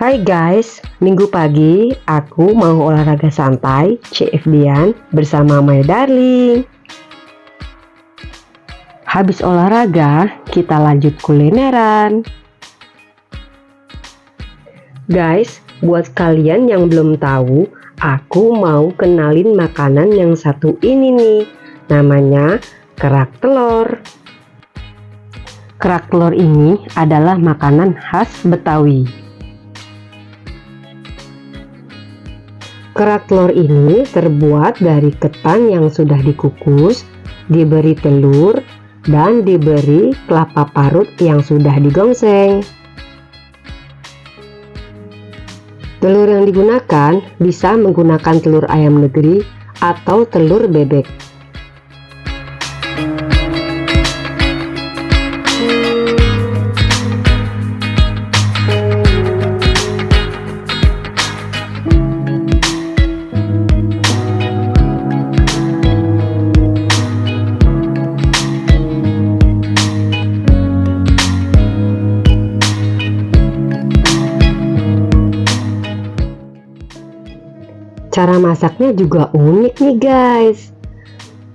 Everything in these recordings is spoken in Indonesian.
Hai guys, minggu pagi aku mau olahraga santai CFD-an bersama my darling. Habis olahraga, kita lanjut kulineran. Guys, buat kalian yang belum tahu, aku mau kenalin makanan yang satu ini nih. Namanya kerak telur. Kerak telur ini adalah makanan khas Betawi. Kerak telur ini terbuat dari ketan yang sudah dikukus, diberi telur, dan diberi kelapa parut yang sudah digongseng. Telur yang digunakan bisa menggunakan telur ayam negeri atau telur bebek. Cara masaknya juga unik nih guys.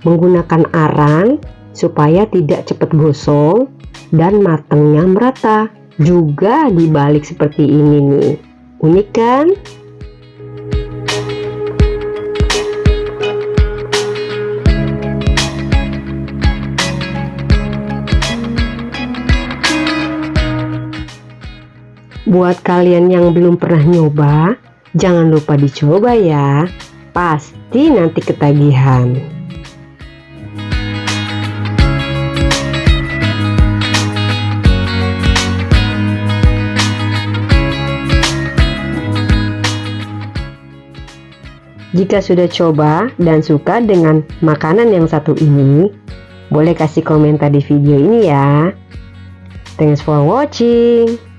Menggunakan arang supaya tidak cepat gosong dan matangnya merata. Juga dibalik seperti ini nih. Unik kan? Buat kalian yang belum pernah nyoba, jangan lupa dicoba ya, pasti nanti ketagihan. Jika sudah coba dan suka dengan makanan yang satu ini, boleh kasih komentar di video ini ya. Thanks for watching.